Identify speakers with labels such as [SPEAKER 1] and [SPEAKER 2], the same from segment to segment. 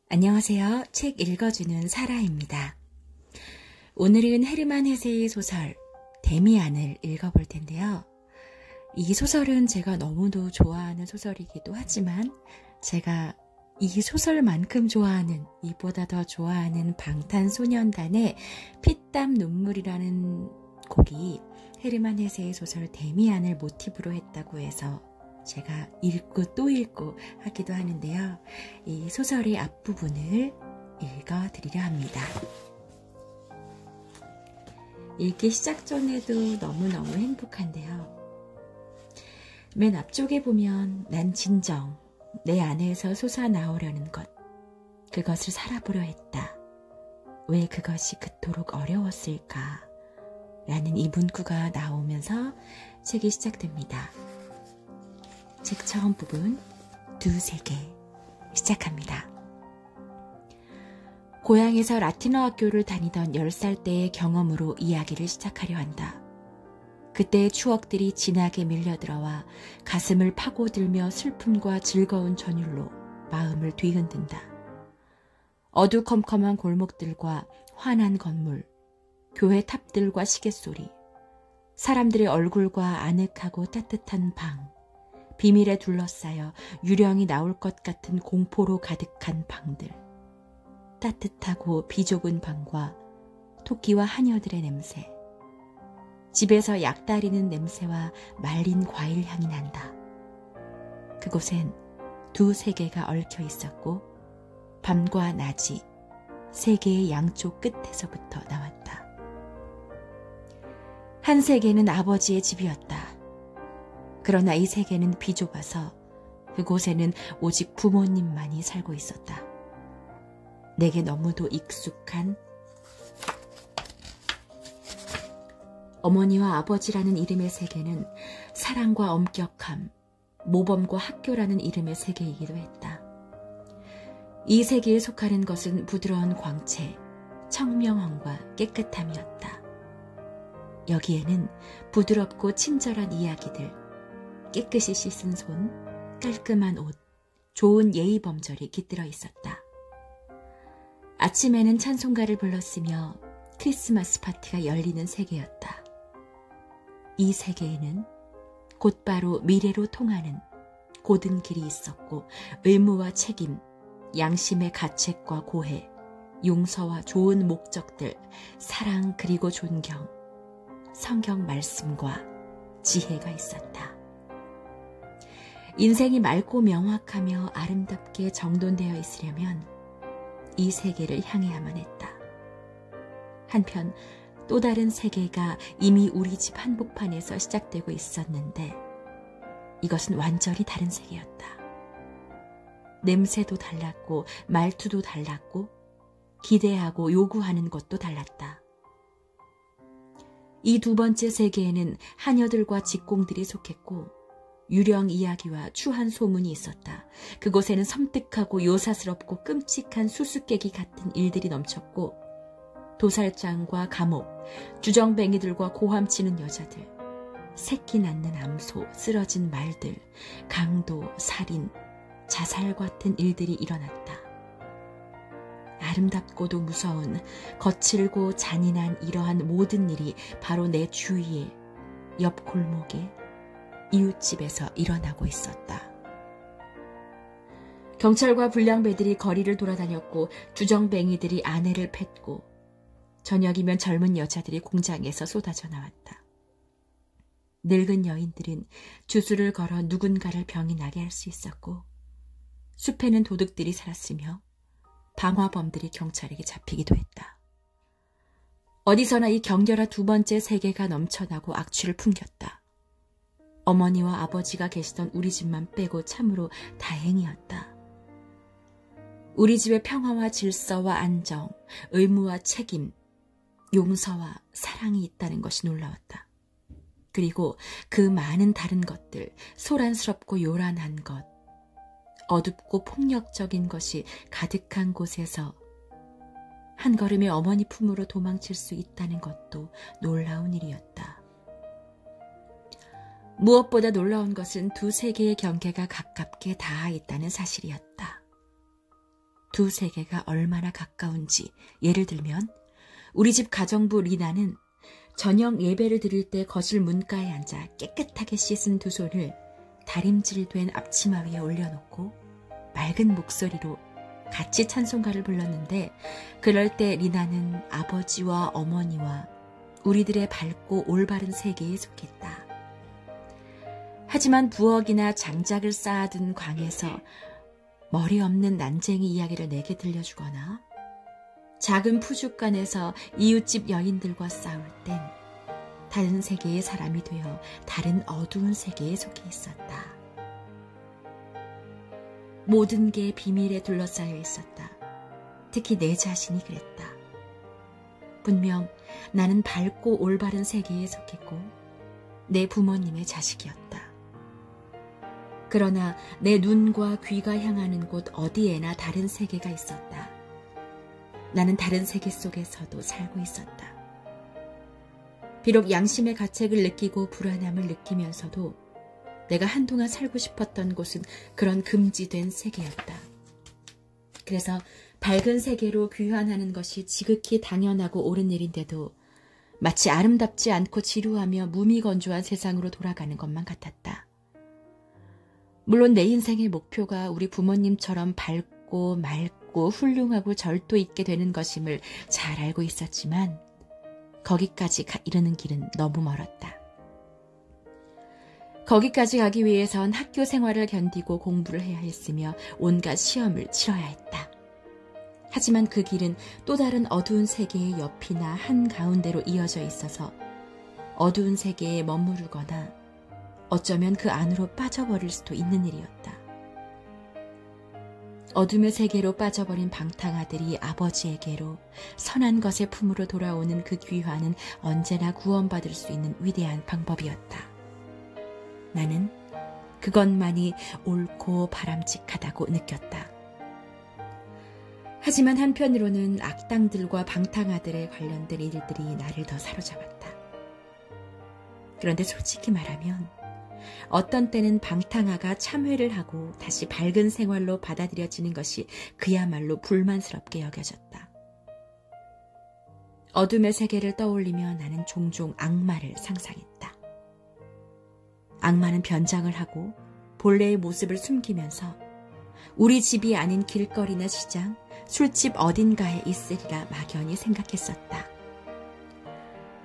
[SPEAKER 1] 안녕하세요. 책 읽어주는 사라입니다. 오늘은 헤르만 헤세의 소설 데미안을 읽어볼 텐데요. 이 소설은 제가 너무도 좋아하는 소설이기도 하지만 제가 이 소설만큼 좋아하는, 이보다 더 좋아하는 방탄소년단의 피땀 눈물이라는 곡이 헤르만 헤세의 소설 데미안을 모티브로 했다고 해서 제가 읽고 또 읽고 하기도 하는데요. 이 소설의 앞부분을 읽어드리려 합니다. 읽기 시작 전에도 너무너무 행복한데요. 맨 앞쪽에 보면 난 진정 내 안에서 솟아나오려는 것, 그것을 살아보려 했다. 왜 그것이 그토록 어려웠을까? 라는 이 문구가 나오면서 책이 시작됩니다. 책 처음 부분 두세 개 시작합니다. 고향에서 라틴어 학교를 다니던 10살 때의 경험으로 이야기를 시작하려 한다. 그때의 추억들이 진하게 밀려들어와 가슴을 파고들며 슬픔과 즐거운 전율로 마음을 뒤흔든다. 어두컴컴한 골목들과 환한 건물, 교회 탑들과 시계소리, 사람들의 얼굴과 아늑하고 따뜻한 방, 비밀에 둘러싸여 유령이 나올 것 같은 공포로 가득한 방들, 따뜻하고 비좁은 방과 토끼와 하녀들의 냄새, 집에서 약다리는 냄새와 말린 과일 향이 난다. 그곳엔 두세 개가 얽혀 있었고 밤과 낮이 세 개의 양쪽 끝에서부터 나왔다. 한 세계는 아버지의 집이었다. 그러나 이 세계는 비좁아서 그곳에는 오직 부모님만이 살고 있었다. 내게 너무도 익숙한 어머니와 아버지라는 이름의 세계는 사랑과 엄격함, 모범과 학교라는 이름의 세계이기도 했다. 이 세계에 속하는 것은 부드러운 광채, 청명함과 깨끗함이었다. 여기에는 부드럽고 친절한 이야기들, 깨끗이 씻은 손, 깔끔한 옷, 좋은 예의범절이 깃들어 있었다. 아침에는 찬송가를 불렀으며 크리스마스 파티가 열리는 세계였다. 이 세계에는 곧바로 미래로 통하는 고든 길이 있었고 의무와 책임, 양심의 가책과 고해, 용서와 좋은 목적들, 사랑 그리고 존경, 성경 말씀과 지혜가 있었다. 인생이 맑고 명확하며 아름답게 정돈되어 있으려면 이 세계를 향해야만 했다. 한편 또 다른 세계가 이미 우리 집 한복판에서 시작되고 있었는데 이것은 완전히 다른 세계였다. 냄새도 달랐고 말투도 달랐고 기대하고 요구하는 것도 달랐다. 이 두 번째 세계에는 하녀들과 직공들이 속했고 유령 이야기와 추한 소문이 있었다. 그곳에는 섬뜩하고 요사스럽고 끔찍한 수수께끼 같은 일들이 넘쳤고 도살장과 감옥, 주정뱅이들과 고함치는 여자들, 새끼 낳는 암소, 쓰러진 말들, 강도, 살인, 자살 같은 일들이 일어났다. 아름답고도 무서운, 거칠고 잔인한 이러한 모든 일이 바로 내 주위에, 옆 골목에, 이웃집에서 일어나고 있었다. 경찰과 불량배들이 거리를 돌아다녔고 주정뱅이들이 아내를 팼고 저녁이면 젊은 여자들이 공장에서 쏟아져 나왔다. 늙은 여인들은 주술을 걸어 누군가를 병이 나게 할 수 있었고 숲에는 도둑들이 살았으며 방화범들이 경찰에게 잡히기도 했다. 어디서나 이 격렬한 두 번째 세계가 넘쳐나고 악취를 풍겼다. 어머니와 아버지가 계시던 우리 집만 빼고 참으로 다행이었다. 우리 집의 평화와 질서와 안정, 의무와 책임, 용서와 사랑이 있다는 것이 놀라웠다. 그리고 그 많은 다른 것들, 소란스럽고 요란한 것, 어둡고 폭력적인 것이 가득한 곳에서 한 걸음에 어머니 품으로 도망칠 수 있다는 것도 놀라운 일이었다. 무엇보다 놀라운 것은 두 세계의 경계가 가깝게 닿아 있다는 사실이었다. 두 세계가 얼마나 가까운지 예를 들면 우리 집 가정부 리나는 저녁 예배를 드릴 때 거실 문가에 앉아 깨끗하게 씻은 두 손을 다림질된 앞치마 위에 올려놓고 맑은 목소리로 같이 찬송가를 불렀는데 그럴 때 리나는 아버지와 어머니와 우리들의 밝고 올바른 세계에 속했다. 하지만 부엌이나 장작을 쌓아둔 광에서 머리 없는 난쟁이 이야기를 내게 들려주거나 작은 푸죽간에서 이웃집 여인들과 싸울 땐 다른 세계의 사람이 되어 다른 어두운 세계에 속해 있었다. 모든 게 비밀에 둘러싸여 있었다. 특히 내 자신이 그랬다. 분명 나는 밝고 올바른 세계에 속했고 내 부모님의 자식이었다. 그러나 내 눈과 귀가 향하는 곳 어디에나 다른 세계가 있었다. 나는 다른 세계 속에서도 살고 있었다. 비록 양심의 가책을 느끼고 불안함을 느끼면서도 내가 한동안 살고 싶었던 곳은 그런 금지된 세계였다. 그래서 밝은 세계로 귀환하는 것이 지극히 당연하고 옳은 일인데도 마치 아름답지 않고 지루하며 무미건조한 세상으로 돌아가는 것만 같았다. 물론 내 인생의 목표가 우리 부모님처럼 밝고 맑고 훌륭하고 절도 있게 되는 것임을 잘 알고 있었지만 거기까지 이르는 길은 너무 멀었다. 거기까지 가기 위해선 학교 생활을 견디고 공부를 해야 했으며 온갖 시험을 치러야 했다. 하지만 그 길은 또 다른 어두운 세계의 옆이나 한가운데로 이어져 있어서 어두운 세계에 머무르거나 어쩌면 그 안으로 빠져버릴 수도 있는 일이었다. 어둠의 세계로 빠져버린 방탕아들이 아버지에게로 선한 것의 품으로 돌아오는 그 귀환은 언제나 구원받을 수 있는 위대한 방법이었다. 나는 그것만이 옳고 바람직하다고 느꼈다. 하지만 한편으로는 악당들과 방탕아들에 관련된 일들이 나를 더 사로잡았다. 그런데 솔직히 말하면 어떤 때는 방탕아가 참회를 하고 다시 밝은 생활로 받아들여지는 것이 그야말로 불만스럽게 여겨졌다. 어둠의 세계를 떠올리며 나는 종종 악마를 상상했다. 악마는 변장을 하고 본래의 모습을 숨기면서 우리 집이 아닌 길거리나 시장, 술집 어딘가에 있으리라 막연히 생각했었다.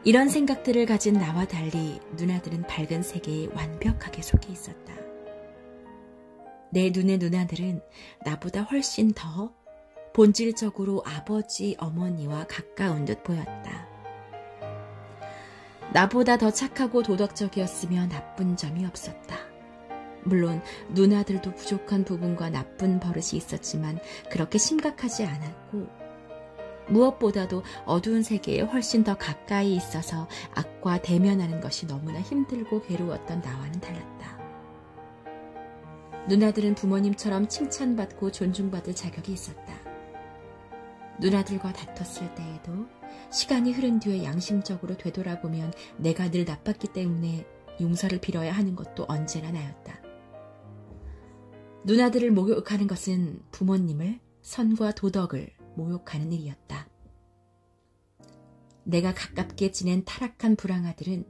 [SPEAKER 1] 이런 생각들을 가진 나와 달리 누나들은 밝은 세계에 완벽하게 속해 있었다. 내 눈의 누나들은 나보다 훨씬 더 본질적으로 아버지, 어머니와 가까운 듯 보였다. 나보다 더 착하고 도덕적이었으며 나쁜 점이 없었다. 물론 누나들도 부족한 부분과 나쁜 버릇이 있었지만 그렇게 심각하지 않았고 무엇보다도 어두운 세계에 훨씬 더 가까이 있어서 악과 대면하는 것이 너무나 힘들고 괴로웠던 나와는 달랐다. 누나들은 부모님처럼 칭찬받고 존중받을 자격이 있었다. 누나들과 다퉜을 때에도 시간이 흐른 뒤에 양심적으로 되돌아보면 내가 늘 나빴기 때문에 용서를 빌어야 하는 것도 언제나 나였다. 누나들을 모욕하는 것은 부모님을, 선과 도덕을 모욕하는 일이었다. 내가 가깝게 지낸 타락한 불황아들은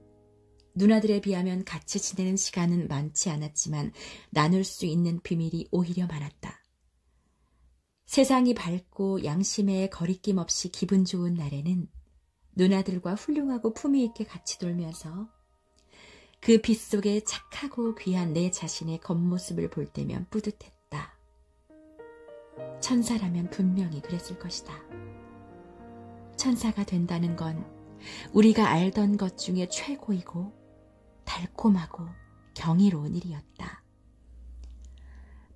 [SPEAKER 1] 누나들에 비하면 같이 지내는 시간은 많지 않았지만 나눌 수 있는 비밀이 오히려 많았다. 세상이 밝고 양심에 거리낌 없이 기분 좋은 날에는 누나들과 훌륭하고 품위 있게 같이 놀면서 그 빛 속에 착하고 귀한 내 자신의 겉모습을 볼 때면 뿌듯했다. 천사라면 분명히 그랬을 것이다. 천사가 된다는 건 우리가 알던 것 중에 최고이고 달콤하고 경이로운 일이었다.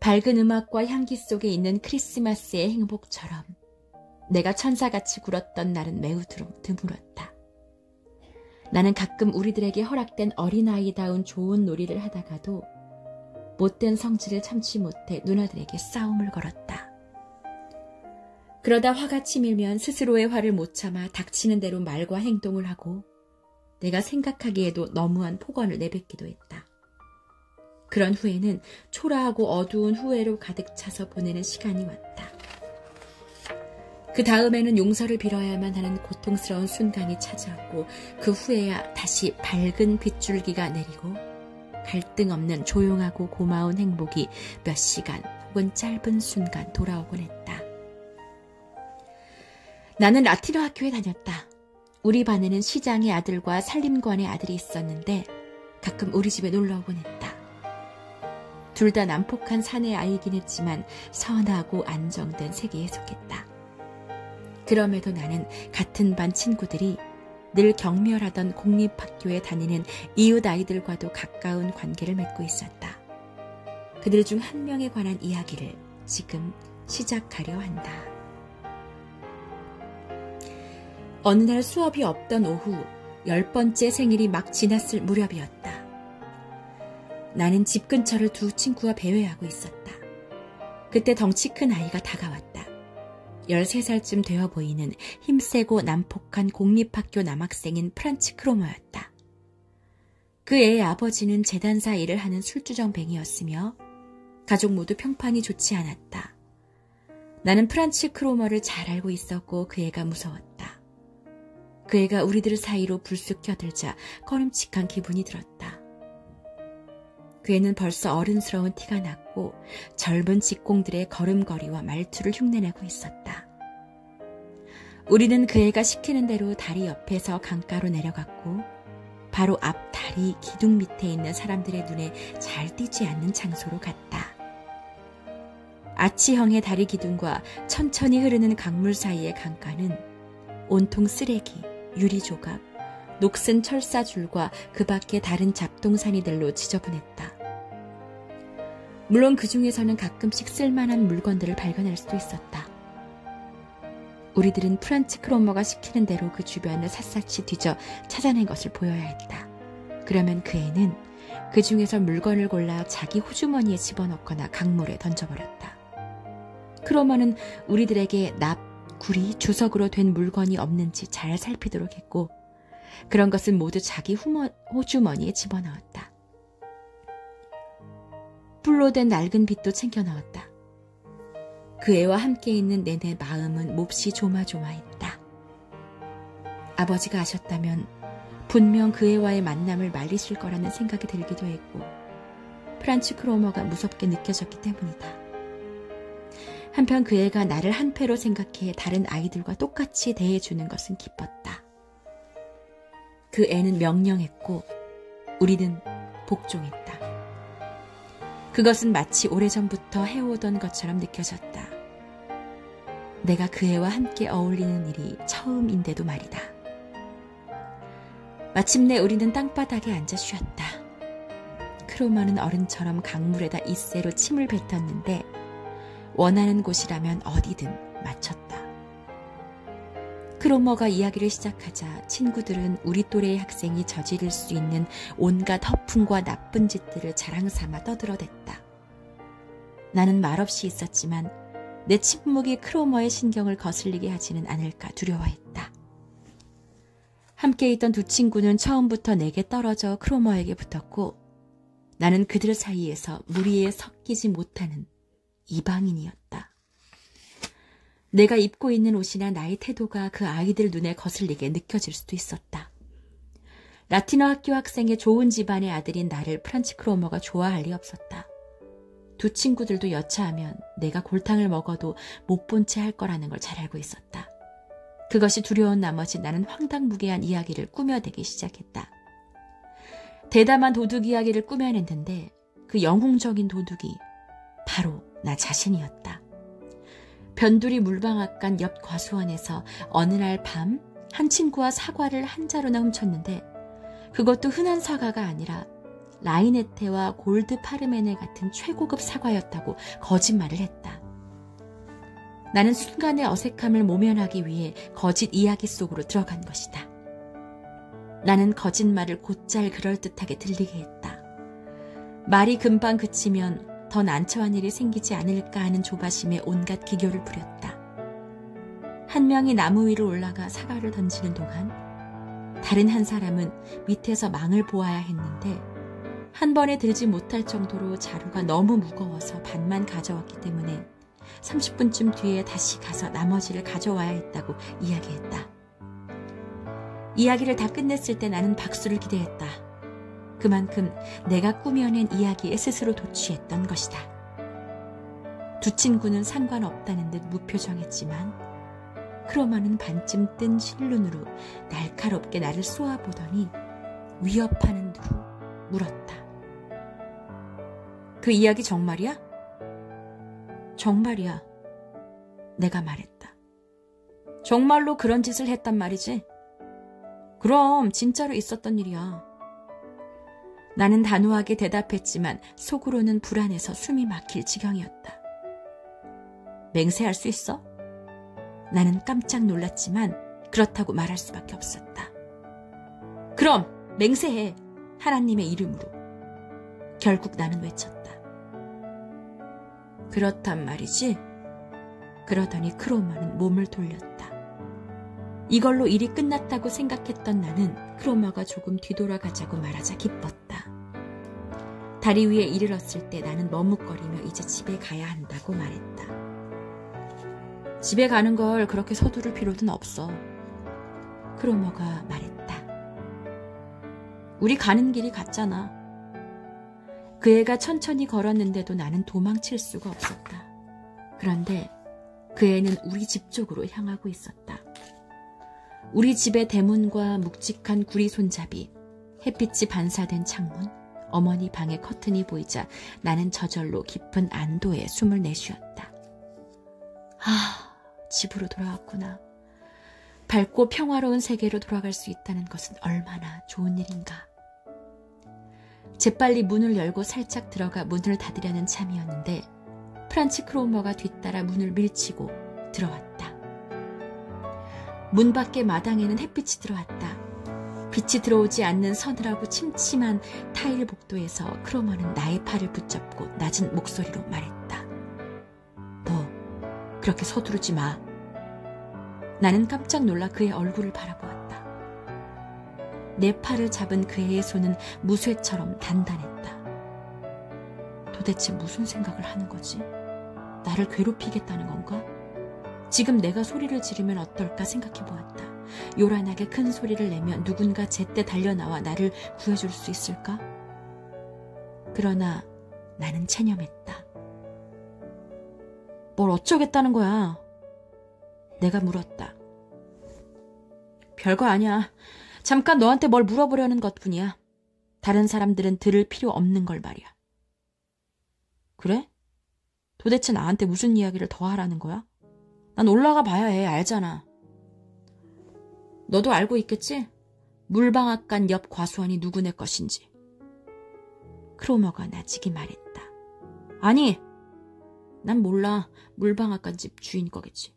[SPEAKER 1] 밝은 음악과 향기 속에 있는 크리스마스의 행복처럼 내가 천사같이 굴었던 날은 매우 드물었다. 나는 가끔 우리들에게 허락된 어린아이다운 좋은 놀이를 하다가도 못된 성질을 참지 못해 누나들에게 싸움을 걸었다. 그러다 화가 치밀면 스스로의 화를 못 참아 닥치는 대로 말과 행동을 하고 내가 생각하기에도 너무한 폭언을 내뱉기도 했다. 그런 후에는 초라하고 어두운 후회로 가득 차서 보내는 시간이 왔다. 그 다음에는 용서를 빌어야만 하는 고통스러운 순간이 찾아오고 그 후에야 다시 밝은 빗줄기가 내리고 갈등 없는 조용하고 고마운 행복이 몇 시간 혹은 짧은 순간 돌아오곤 했다. 나는 라틴어 학교에 다녔다. 우리 반에는 시장의 아들과 살림관의 아들이 있었는데 가끔 우리 집에 놀러 오곤 했다. 둘 다 난폭한 사내 아이긴 했지만 선하고 안정된 세계에 속했다. 그럼에도 나는 같은 반 친구들이 늘 경멸하던 공립학교에 다니는 이웃 아이들과도 가까운 관계를 맺고 있었다. 그들 중 한 명에 관한 이야기를 지금 시작하려 한다. 어느 날 수업이 없던 오후 10번째 생일이 막 지났을 무렵이었다. 나는 집 근처를 두 친구와 배회하고 있었다. 그때 덩치 큰 아이가 다가왔다. 13살쯤 되어 보이는 힘세고 난폭한 공립학교 남학생인 프란츠 크로머였다. 그 애의 아버지는 재단사 일을 하는 술주정뱅이였으며 가족 모두 평판이 좋지 않았다. 나는 프란츠 크로머를 잘 알고 있었고 그 애가 무서웠다. 그 애가 우리들 사이로 불쑥 껴들자 꺼림칙한 기분이 들었다. 그 애는 벌써 어른스러운 티가 났고 젊은 직공들의 걸음걸이와 말투를 흉내내고 있었다. 우리는 그 애가 시키는 대로 다리 옆에서 강가로 내려갔고 바로 앞 다리 기둥 밑에 있는 사람들의 눈에 잘 띄지 않는 장소로 갔다. 아치형의 다리 기둥과 천천히 흐르는 강물 사이의 강가는 온통 쓰레기, 유리조각, 녹슨 철사줄과 그 밖의 다른 잡동사니들로 지저분했다. 물론 그 중에서는 가끔씩 쓸만한 물건들을 발견할 수도 있었다. 우리들은 프란츠 크로머가 시키는 대로 그 주변을 샅샅이 뒤져 찾아낸 것을 보여야 했다. 그러면 그 애는 그 중에서 물건을 골라 자기 호주머니에 집어넣거나 강물에 던져버렸다. 크로머는 우리들에게 납, 구리, 주석으로 된 물건이 없는지 잘 살피도록 했고 그런 것은 모두 자기 호주머니에 집어넣었다. 뿔로 된 낡은 빗도 챙겨 넣었다. 그 애와 함께 있는 내내 마음은 몹시 조마조마했다. 아버지가 아셨다면 분명 그 애와의 만남을 말리실 거라는 생각이 들기도 했고 프란츠 크로머가 무섭게 느껴졌기 때문이다. 한편 그 애가 나를 한패로 생각해 다른 아이들과 똑같이 대해주는 것은 기뻤다. 그 애는 명령했고 우리는 복종했다. 그것은 마치 오래전부터 해오던 것처럼 느껴졌다. 내가 그 애와 함께 어울리는 일이 처음인데도 말이다. 마침내 우리는 땅바닥에 앉아 쉬었다. 크로머는 어른처럼 강물에다 이새로 침을 뱉었는데 원하는 곳이라면 어디든 맞췄다. 크로머가 이야기를 시작하자 친구들은 우리 또래의 학생이 저지를 수 있는 온갖 허풍과 나쁜 짓들을 자랑삼아 떠들어댔다. 나는 말없이 있었지만 내 침묵이 크로머의 신경을 거슬리게 하지는 않을까 두려워했다. 함께 있던 두 친구는 처음부터 내게 떨어져 크로머에게 붙었고 나는 그들 사이에서 무리에 섞이지 못하는 이방인이었다. 내가 입고 있는 옷이나 나의 태도가 그 아이들 눈에 거슬리게 느껴질 수도 있었다. 라틴어 학교 학생의 좋은 집안의 아들인 나를 프란츠 크로머가 좋아할 리 없었다. 두 친구들도 여차하면 내가 골탕을 먹어도 못 본 채 할 거라는 걸 잘 알고 있었다. 그것이 두려운 나머지 나는 황당무계한 이야기를 꾸며대기 시작했다. 대담한 도둑 이야기를 꾸며냈는데 그 영웅적인 도둑이 바로 나 자신이었다. 변두리 물방앗간 옆 과수원에서 어느 날 밤 한 친구와 사과를 한 자루나 훔쳤는데 그것도 흔한 사과가 아니라 라이네테와 골드 파르메네 같은 최고급 사과였다고 거짓말을 했다. 나는 순간의 어색함을 모면하기 위해 거짓 이야기 속으로 들어간 것이다. 나는 거짓말을 곧잘 그럴듯하게 들리게 했다. 말이 금방 그치면 더 난처한 일이 생기지 않을까 하는 조바심에 온갖 기교를 부렸다. 한 명이 나무 위로 올라가 사과를 던지는 동안 다른 한 사람은 밑에서 망을 보아야 했는데 한 번에 들지 못할 정도로 자루가 너무 무거워서 반만 가져왔기 때문에 30분쯤 뒤에 다시 가서 나머지를 가져와야 했다고 이야기했다. 이야기를 다 끝냈을 때 나는 박수를 기대했다. 그만큼 내가 꾸며낸 이야기에 스스로 도취했던 것이다. 두 친구는 상관없다는 듯 무표정했지만 크로마는 반쯤 뜬 실눈으로 날카롭게 나를 쏘아보더니 위협하는 듯 물었다. 그 이야기 정말이야? 정말이야. 내가 말했다. 정말로 그런 짓을 했단 말이지? 그럼 진짜로 있었던 일이야. 나는 단호하게 대답했지만 속으로는 불안해서 숨이 막힐 지경이었다. 맹세할 수 있어? 나는 깜짝 놀랐지만 그렇다고 말할 수밖에 없었다. 그럼 맹세해. 하나님의 이름으로. 결국 나는 외쳤다. 그렇단 말이지? 그러더니 크로마는 몸을 돌렸다. 이걸로 일이 끝났다고 생각했던 나는 크로마가 조금 뒤돌아가자고 말하자 기뻤다. 다리 위에 이르렀을 때 나는 머뭇거리며 이제 집에 가야 한다고 말했다. 집에 가는 걸 그렇게 서두를 필요는 없어. 크로머가 말했다. 우리 가는 길이 같잖아. 그 애가 천천히 걸었는데도 나는 도망칠 수가 없었다. 그런데 그 애는 우리 집 쪽으로 향하고 있었다. 우리 집의 대문과 묵직한 구리 손잡이, 햇빛이 반사된 창문, 어머니 방의 커튼이 보이자 나는 저절로 깊은 안도에 숨을 내쉬었다. 집으로 돌아왔구나. 밝고 평화로운 세계로 돌아갈 수 있다는 것은 얼마나 좋은 일인가. 재빨리 문을 열고 살짝 들어가 문을 닫으려는 참이었는데 프란치 크로머가 뒤따라 문을 밀치고 들어왔다. 문 밖의 마당에는 햇빛이 들어왔다. 빛이 들어오지 않는 서늘하고 침침한 타일 복도에서 크로머는 나의 팔을 붙잡고 낮은 목소리로 말했다. 너 그렇게 서두르지 마. 나는 깜짝 놀라 그의 얼굴을 바라보았다. 내 팔을 잡은 그의 손은 무쇠처럼 단단했다. 도대체 무슨 생각을 하는 거지? 나를 괴롭히겠다는 건가? 지금 내가 소리를 지르면 어떨까 생각해 보았다. 요란하게 큰 소리를 내면 누군가 제때 달려나와 나를 구해줄 수 있을까? 그러나 나는 체념했다. 뭘 어쩌겠다는 거야? 내가 물었다. 별거 아니야. 잠깐 너한테 뭘 물어보려는 것뿐이야. 다른 사람들은 들을 필요 없는 걸 말이야. 그래? 도대체 나한테 무슨 이야기를 더 하라는 거야? 난 올라가 봐야 해. 알잖아. 너도 알고 있겠지? 물방앗간 옆 과수원이 누구네 것인지. 크로머가 나지기 말했다. 아니, 난 몰라. 물방앗간 집 주인 거겠지.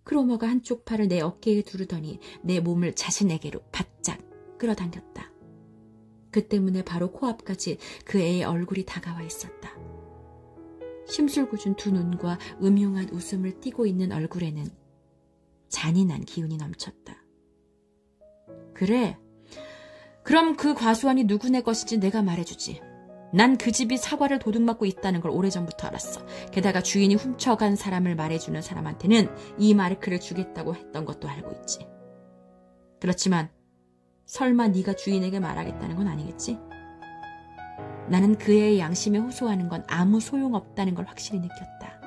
[SPEAKER 1] 크로머가 한쪽 팔을 내 어깨에 두르더니 내 몸을 자신에게로 바짝 끌어당겼다. 그 때문에 바로 코앞까지 그 애의 얼굴이 다가와 있었다. 심술궂은 두 눈과 음흉한 웃음을 띠고 있는 얼굴에는 잔인한 기운이 넘쳤다. 그래, 그럼 그 과수원이 누구네 것인지 내가 말해주지. 난 그 집이 사과를 도둑맞고 있다는 걸 오래전부터 알았어. 게다가 주인이 훔쳐간 사람을 말해주는 사람한테는 이 마르크를 주겠다고 했던 것도 알고 있지. 그렇지만 설마 네가 주인에게 말하겠다는 건 아니겠지? 나는 그 애의 양심에 호소하는 건 아무 소용없다는 걸 확실히 느꼈다.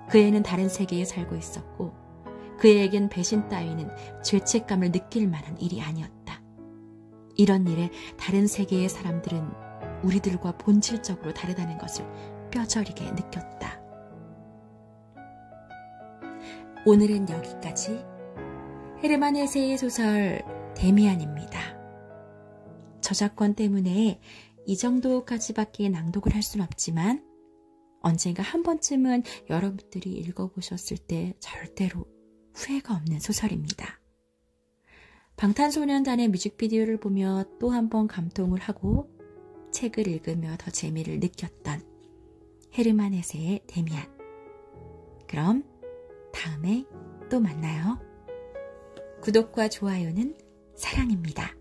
[SPEAKER 1] 그 애는 다른 세계에 살고 있었고 그 애에겐 배신 따위는 죄책감을 느낄 만한 일이 아니었다. 이런 일에 다른 세계의 사람들은 우리들과 본질적으로 다르다는 것을 뼈저리게 느꼈다. 오늘은 여기까지. 헤르만 헤세의 소설 데미안입니다. 저작권 때문에 이 정도까지밖에 낭독을 할 순 없지만 언젠가 한 번쯤은 여러분들이 읽어보셨을 때 절대로 후회가 없는 소설입니다. 방탄소년단의 뮤직비디오를 보며 또 한 번 감동을 하고 책을 읽으며 더 재미를 느꼈던 헤르만 헤세의 데미안. 그럼 다음에 또 만나요. 구독과 좋아요는 사랑입니다.